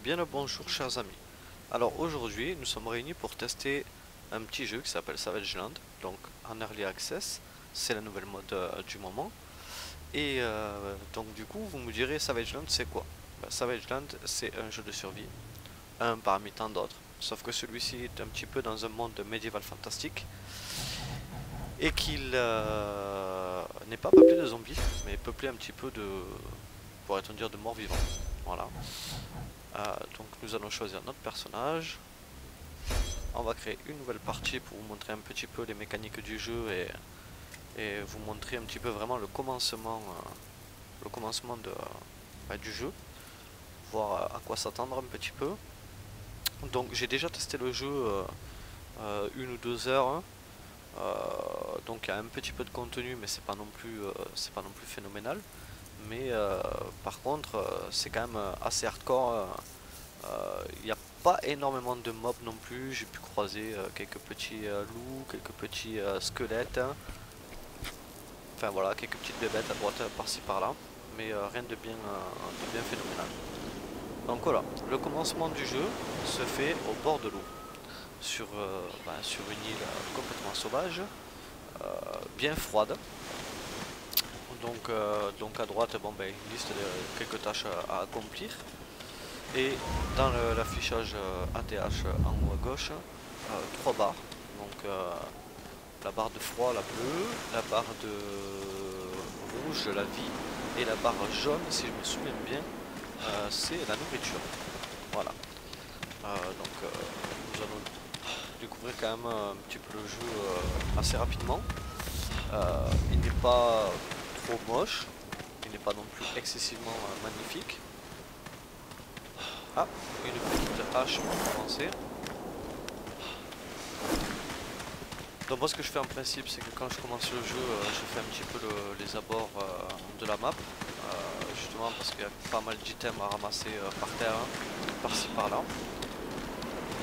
Bien le bonjour chers amis. Alors aujourd'hui nous sommes réunis pour tester un petit jeu qui s'appelle Savage Land, donc en Early Access, c'est la nouvelle mode du moment. Et donc du coup vous me direz Savage Land c'est quoi? Savage Land c'est un jeu de survie, un parmi tant d'autres, sauf que celui-ci est un petit peu dans un monde médiéval fantastique et qu'il n'est pas peuplé de zombies, mais peuplé un petit peu de, pourrait-on dire, de morts vivants. Voilà. Donc nous allons choisir notre personnage. On va créer une nouvelle partie pour vous montrer un petit peu les mécaniques du jeu et vous montrer un petit peu vraiment le commencement du jeu, voir à quoi s'attendre un petit peu. Donc j'ai déjà testé le jeu 1 ou 2 heures, hein. Donc il y a un petit peu de contenu, mais c'est pas non plus phénoménal. Mais par contre c'est quand même assez hardcore. Il n'y a pas énormément de mobs non plus. J'ai pu croiser quelques petits loups, quelques petits squelettes, hein. Enfin voilà, quelques petites bébêtes à droite par-ci par-là, mais rien de bien phénoménal. Donc voilà, le commencement du jeu se fait au bord de l'eau, sur une île complètement sauvage, bien froide. Donc à droite, bon, une liste de quelques tâches à accomplir. Et dans l'affichage ATH en haut à gauche, 3 barres. Donc la barre de froid, la bleue, la barre de rouge, la vie, et la barre jaune, si je me souviens bien, c'est la nourriture. Voilà. Nous allons découvrir quand même un petit peu le jeu assez rapidement. Il n'est pas trop moche, il n'est pas non plus excessivement magnifique. Ah, une petite hache pour commencer. Donc moi ce que je fais en principe c'est que quand je commence le jeu je fais un petit peu les abords de la map, justement parce qu'il y a pas mal d'items à ramasser par terre, hein, par-ci par-là,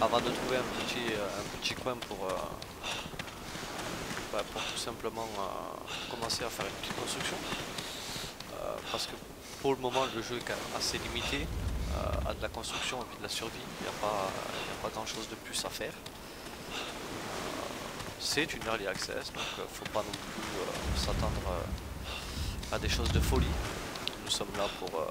avant de trouver un petit coin pour tout simplement commencer à faire une petite construction, parce que pour le moment le jeu est quand même assez limité à de la construction et puis de la survie. Il n'y a pas grand chose de plus à faire. C'est une early access, donc faut pas non plus s'attendre à des choses de folie. Nous sommes là pour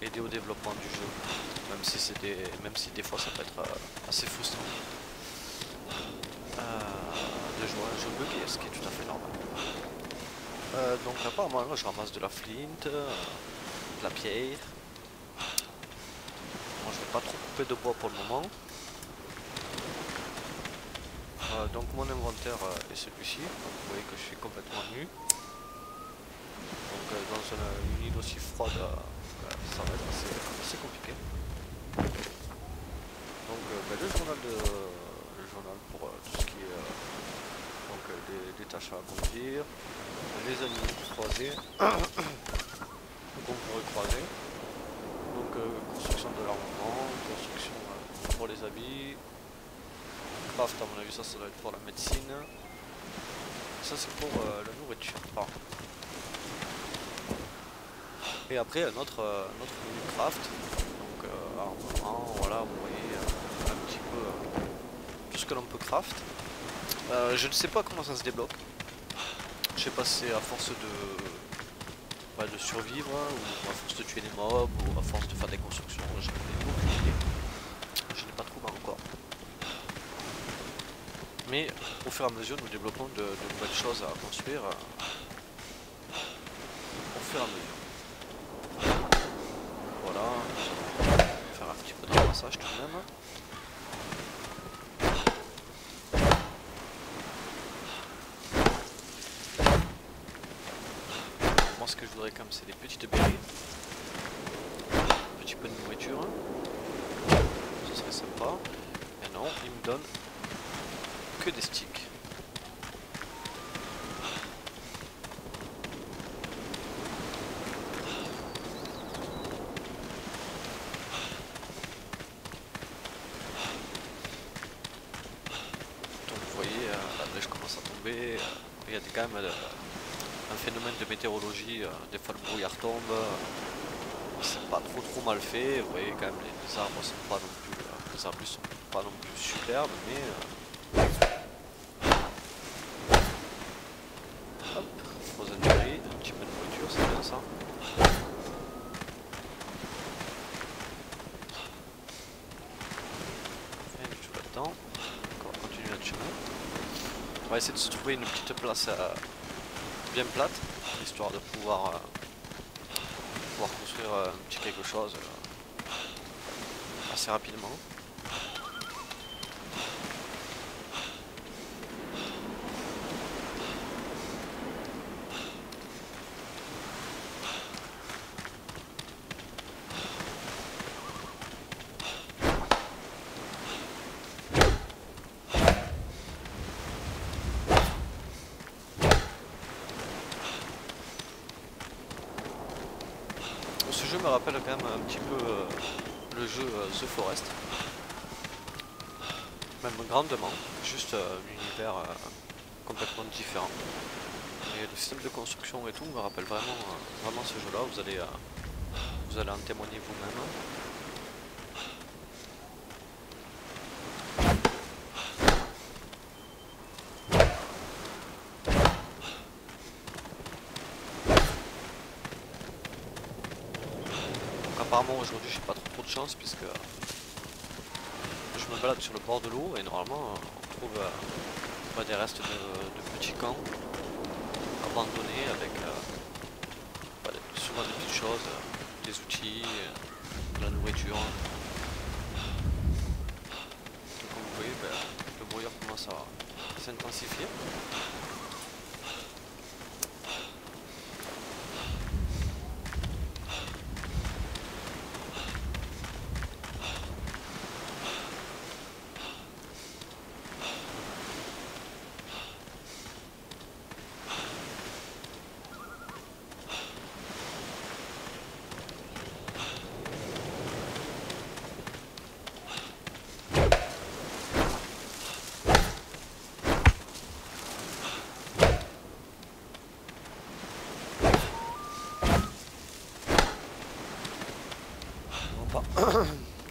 aider au développement du jeu, même si des fois ça peut être assez frustrant de jouer à un jeu buggé, ce qui est tout à fait normal. Donc apparemment là je ramasse de la flint, de la pierre. Moi je vais pas trop couper de bois pour le moment. Donc mon inventaire est celui-ci, vous voyez que je suis complètement nu. Donc dans une île aussi froide, ça va être assez compliqué. Donc le journal pour tout ce qui est des tâches à accomplir, les animaux croisés qu'on pourrait croiser. Donc construction de l'armement, construction pour les habits. Craft, à mon avis ça doit être pour la médecine. Ça c'est pour la nourriture. Pardon. Et après notre menu craft. Donc armement, voilà, vous voyez un petit peu tout ce que l'on peut craft. Je ne sais pas comment ça se débloque. Je sais pas si c'est à force de survivre, ou à force de tuer les mobs, ou à force de faire des constructions, j'en ai aucune idée. Je n'ai pas trouvé encore. Mais au fur et à mesure nous développons de nouvelles choses à construire au fur et à mesure. Voilà, on va faire un petit peu de ramassage tout de même. Moi ce que je voudrais quand même c'est des petites berries, un petit peu de nourriture, ce serait sympa. Mais non, il me donne que des sticks. Donc vous voyez, la neige commence à tomber, il y a quand même un phénomène de météorologie, des fois le brouillard tombe, c'est pas trop mal fait. Vous voyez quand même les arbres sont pas non plus, les arbres sont pas non plus superbes, mais hop, frozen berry, un petit peu de nourriture, c'est bien ça. Rien du tout là-dedans. On va continuer notre chemin. On va essayer de se trouver une petite place bien plate, histoire de pouvoir construire un petit quelque chose assez rapidement. Ce jeu me rappelle quand même un petit peu le jeu The Forest, même grandement, juste un univers complètement différent. Et le système de construction et tout me rappelle vraiment ce jeu-là. Vous allez en témoigner vous-même. Apparemment aujourd'hui j'ai pas trop de chance puisque je me balade sur le bord de l'eau et normalement on trouve des restes de petits camps abandonnés avec souvent des petites choses, des outils, de la nourriture. Et comme vous voyez, le brouillard commence à s'intensifier.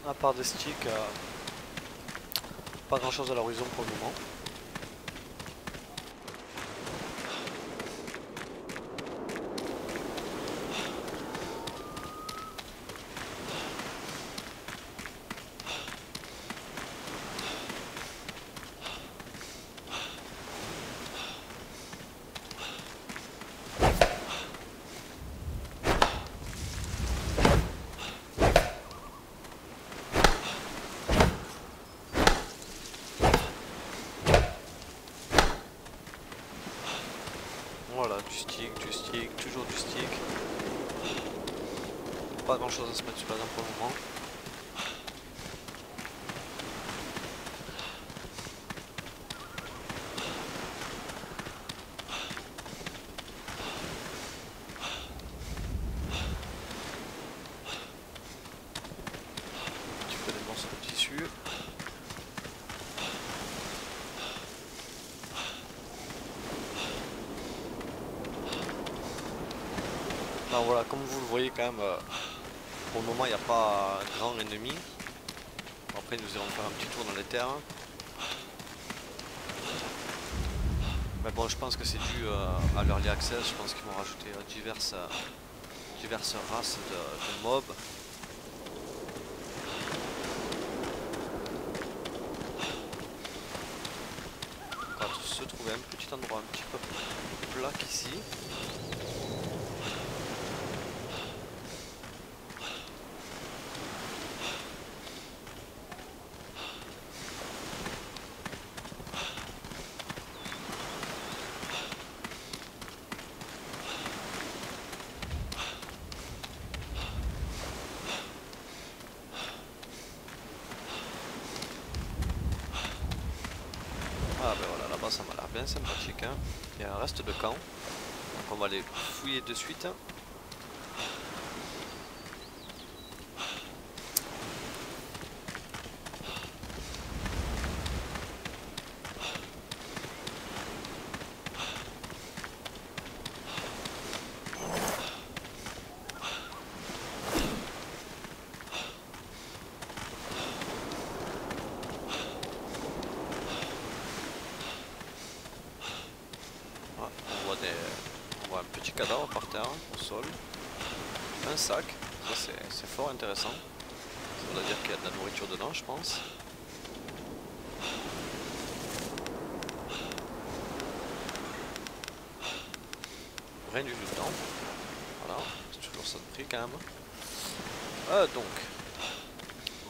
À part des sticks, pas grand chose à l'horizon pour le moment. Voilà, du stick, toujours du stick. Pas grand chose à se mettre sous la dent pour le moment. Un petit peu des morceaux de tissu. Ben voilà, comme vous le voyez quand même, pour le moment il n'y a pas grand ennemi. Après nous irons faire un petit tour dans les terres. Mais bon, je pense que c'est dû à l'early access, je pense qu'ils vont rajouter diverses races de mobs. On va se trouver un petit endroit un petit peu plat qu'ici. Ah ben voilà, là-bas ça m'a l'air bien sympathique, hein. Il y a un reste de camp, donc on va aller fouiller de suite. cadavre par terre, au sol. Un sac, ça c'est fort intéressant. Ça veut dire qu'il y a de la nourriture dedans, je pense. Rien du tout dedans. Voilà, c'est toujours ça de prix quand même. Donc,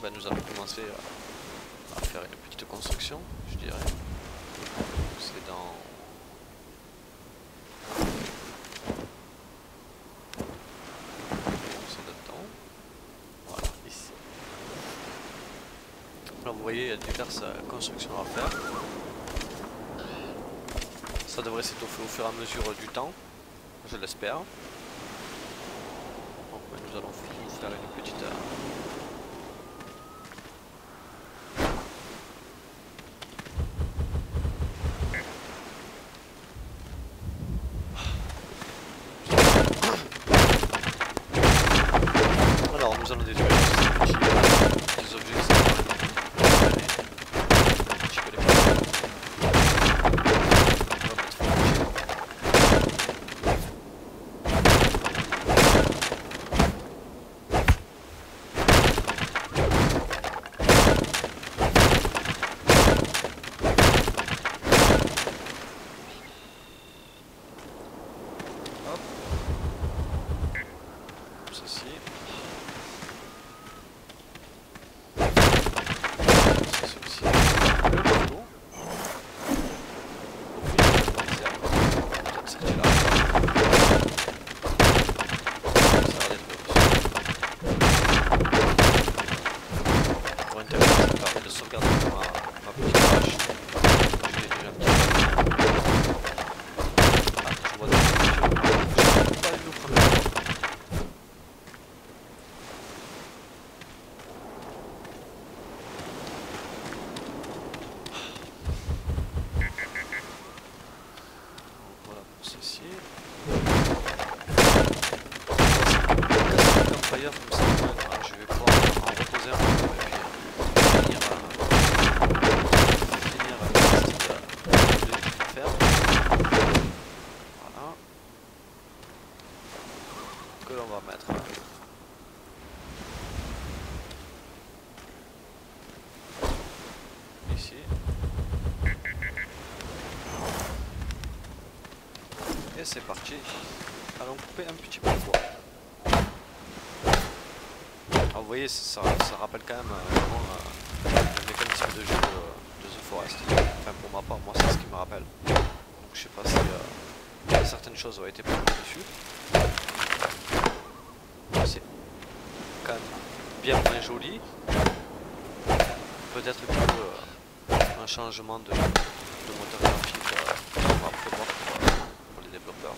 ben, nous allons commencer à faire une petite construction, je dirais. C'est dans... c'est là-dedans. Voilà, ici. Alors vous voyez, il y a diverses constructions à faire. Ça devrait s'étoffer au fur et à mesure du temps, je l'espère. Donc ben, nous allons faire une petite... Alors nous allons détruire ces petits objets qui sont je vais pouvoir en reposer un peu et puis finir le style que je vais faire. Voilà. Que l'on va mettre ici. Et c'est parti. Allons couper un petit peu de bois. Alors vous voyez, ça rappelle quand même vraiment le mécanisme de jeu de The Forest. Enfin pour ma part, moi c'est ce qui me rappelle. Donc je sais pas si certaines choses ont été prises dessus. C'est quand même bien moins joli. Peut-être que un changement de moteur graphique on va prévoir pour les développeurs.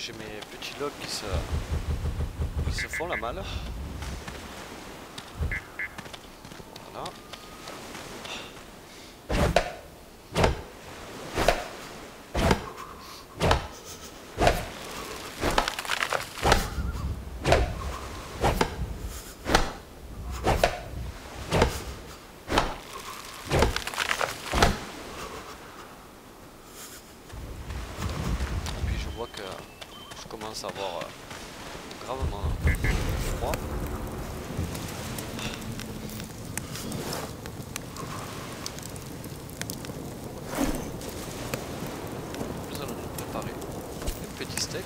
J'ai mes petits logs qui se font la malle. Voilà. Que je commence à avoir gravement froid. Nous allons nous préparer un petit steak.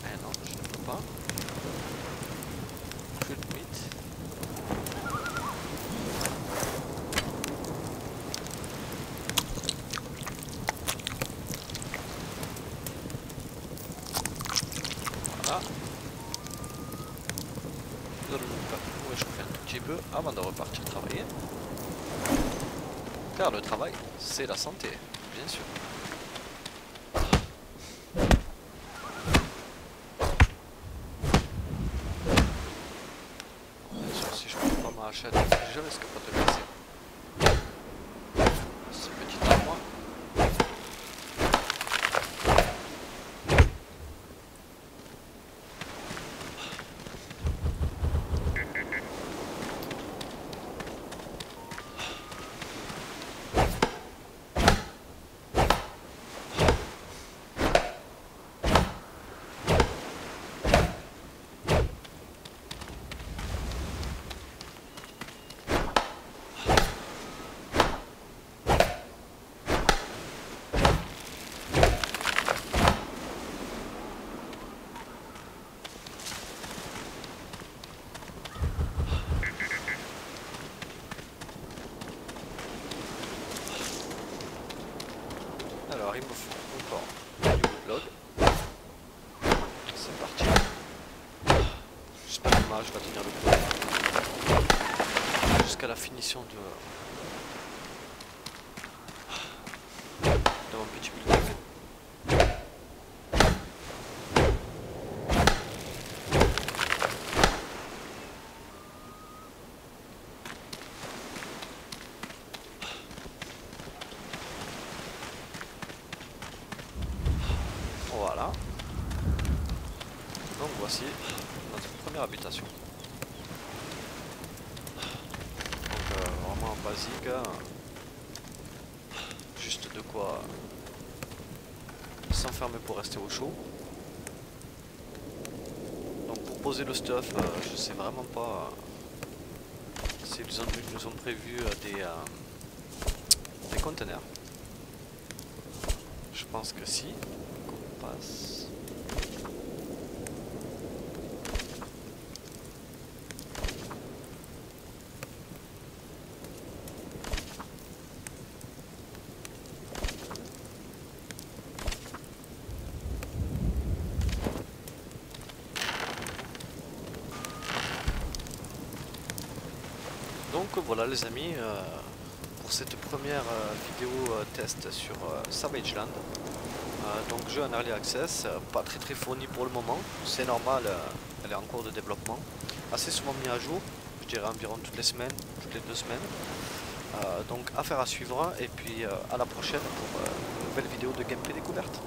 Eh non, je ne peux pas. Grilled meat. Voilà. Nous allons nous réchauffer un tout petit peu avant de repartir travailler. Car le travail, c'est la santé, bien sûr. Bien sûr, si je prends pas ma hachette, je risque pas de casser. C'est petit à moi. Alors il me faut encore du woodlog. C'est parti. J'espère que ma hache va tenir le coup. Jusqu'à la finition de mon petit building. Voilà. Donc voici notre première habitation. Donc vraiment basique, hein. Juste de quoi s'enfermer pour rester au chaud. Donc pour poser le stuff, je sais vraiment pas s'ils nous ont prévu des containers. Je pense que si. On passe. Donc voilà les amis, pour cette première vidéo test sur Savage Land. Donc jeu en early access, pas très fourni pour le moment, c'est normal, elle est en cours de développement, assez souvent mis à jour, je dirais environ toutes les semaines, toutes les 2 semaines. Donc affaire à suivre et puis à la prochaine pour une nouvelle vidéo de gameplay découverte.